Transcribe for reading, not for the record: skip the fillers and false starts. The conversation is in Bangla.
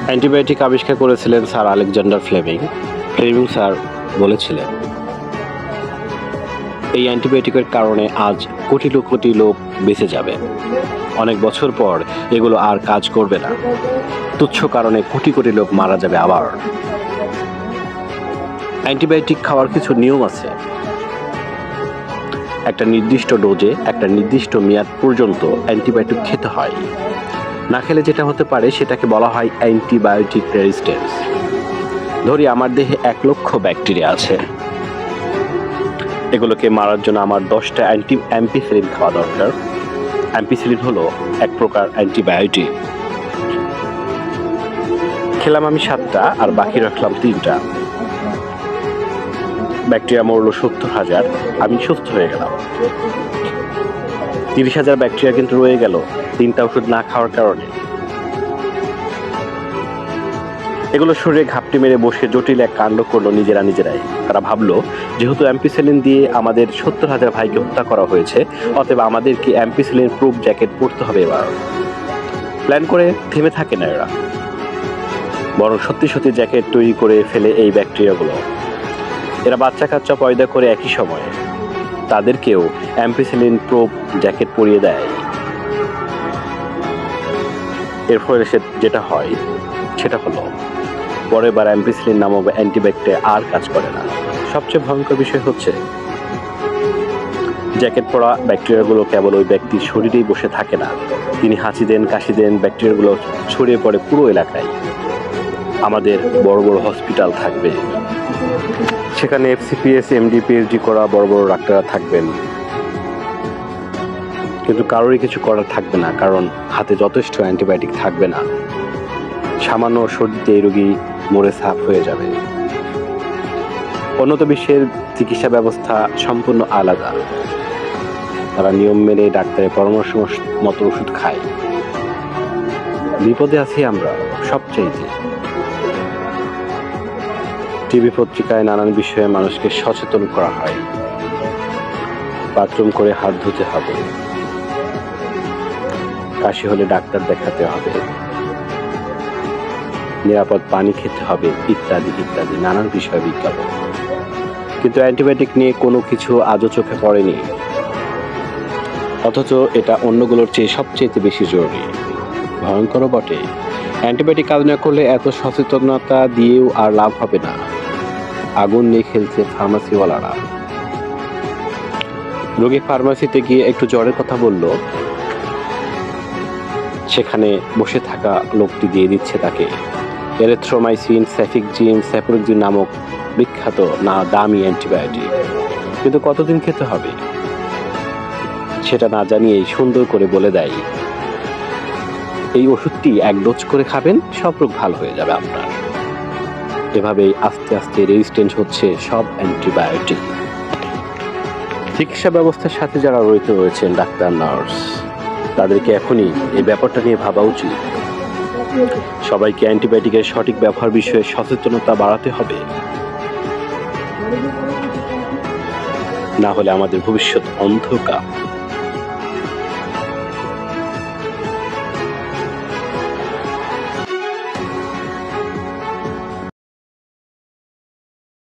অ্যান্টিবায়োটিক আবিষ্কার করেছিলেন Sir Alexander Fleming. Fleming Sir বলেছিলেন, এই অ্যান্টিবায়োটিকের কারণে আজ কোটি কোটি লোক বেঁচে যাবে। অনেক বছর পর এগুলো আর কাজ করবে না। তুচ্ছ কারণে কোটি কোটি লোক মারা যাবে আবার। অ্যান্টিবায়োটিক খাওয়ার কিছু নিয়ম আছে। একটা নির্দিষ্ট ডোজে একটা নির্দিষ্ট মেয়াদ পর্যন্ত অ্যান্টিবায়োটিক খেতে হয়। না খেলে যেটা হতে পারে সেটাকে বলা হয় অ্যান্টিবায়োটিক রেজিস্ট্যান্স। ধরি আমার দেহে 1 লক্ষ ব্যাকটেরিয়া আছে, এগুলোকে মারার জন্য আমার 10টা অ্যাম্পিসিলিন খাওয়া দরকার। অ্যাম্পিসিলিন হলো এক প্রকার অ্যান্টিবায়োটিক। খেলাম আমি 7টা আর বাকি রাখলাম 3টা। ব্যাকটেরিয়া মরলো 70,000, আমি সুস্থ হয়ে গেলাম। 30,000 ব্যাকটেরিয়া কিন্তু রয়ে গেল 3টা ওষুধ না খাওয়ার কারণে। এগুলো শরীরে ঘাপটি মেরে বসে জটিল এক কাণ্ড করলো নিজেরাই। তারা ভাবলো, যেহেতু অ্যাম্পিসিলিন দিয়ে আমাদের 70,000 ভাইকে হত্যা করা হয়েছে, অতএব আমাদেরকে অ্যাম্পিসিলিন প্রুফ জ্যাকেট পরতে হবে এবার। প্ল্যান করে থেমে থাকে না এরা, বরং সত্যি জ্যাকেট তৈরি করে ফেলে এই ব্যাকটেরিয়াগুলো। এরা বাচ্চা কাচ্চা পয়দা করে একই সময়ে তাদেরকেও অ্যাম্পিসিলিন প্রুফ জ্যাকেট পরিয়ে দেয়। এর ফলে যেটা হয় সেটা হলো পরের বার অ্যাম্পিসিলিন নামক অ্যান্টিব্যাকটেরিয়া আর কাজ করে না। সবচেয়ে ভয়ঙ্কর বিষয় হচ্ছে, জ্যাকেট পরা ব্যাকটেরিয়াগুলো কেবল ওই ব্যক্তির শরীরেই বসে থাকে না। তিনি হাঁচি দেন, কাশি দেন, ব্যাকটেরিয়াগুলো ছড়িয়ে পড়ে পুরো এলাকায়। আমাদের বড় বড় হসপিটাল থাকবে, সেখানে FCPS, MD, PhD করা বড় বড় ডাক্তাররা থাকবেন, কিন্তু কারোরই কিছু করার থাকবে না, কারণ হাতে যথেষ্ট অ্যান্টিবায়োটিক থাকবে না। সামান্য সর্দিতে এই রোগী মরে সাফ হয়ে যাবে। উন্নত বিশ্বের চিকিৎসা ব্যবস্থা সম্পূর্ণ আলাদা। তারা নিয়ম মেনে ডাক্তারের পরামর্শ মতো ওষুধ খায়। বিপদে আছি আমরা সবচাইতে। টিভি পত্রিকায় নানান বিষয়ে মানুষকে সচেতন করা হয়। বাথরুম করে হাত ধুতে হবে, কাশি হলে ডাক্তার দেখাতে হবে, নিরাপদ পানি খেতে হবে, ইত্যাদি ইত্যাদি নানান বিষয় বিজ্ঞাপন। কিন্তু অ্যান্টিবায়োটিক নিয়ে কোনো কিছু আজও চোখে পড়েনি, অথচ এটা অন্যগুলোর চেয়ে সবচেয়ে বেশি জরুরি। ভয়ঙ্করও বটে। অ্যান্টিবায়োটিক কাজ না করলে এত সচেতনতা দিয়েও আর লাভ হবে না। আগুন নিয়ে খেলছে ফার্মাসিওয়ালারা। রোগী ফার্মাসিতে গিয়ে একটু জ্বরের কথা বলল, সেখানে বসে থাকা লোকটি দিয়ে দিচ্ছে তাকে এরিথ্রোমাইসিন, সাইফিকজিন, স্যাপ্রোক্সিন নামক বিখ্যাত না দামি অ্যান্টিবায়োটিক। কিন্তু কতদিন খেতে হবে সেটা না জানিয়েই সুন্দর করে বলে দেয়, এই ওষুধটি 1 ডোজ করে খাবেন, সব রোগ ভালো হয়ে যাবে আপনার। এভাবেই আস্তে আস্তে রেজিস্ট্যান্স হচ্ছে সব অ্যান্টিবায়োটিক। চিকিৎসা ব্যবস্থার সাথে যারা রয়েছেন ডাক্তার, নার্স, তাদেরকে এখনই এই ব্যাপারটা নিয়ে ভাবা উচিত। সবাইকে অ্যান্টিবায়োটিকের সঠিক ব্যবহার বিষয়ে সচেতনতা বাড়াতে হবে, না হলে আমাদের ভবিষ্যৎ অন্ধকার।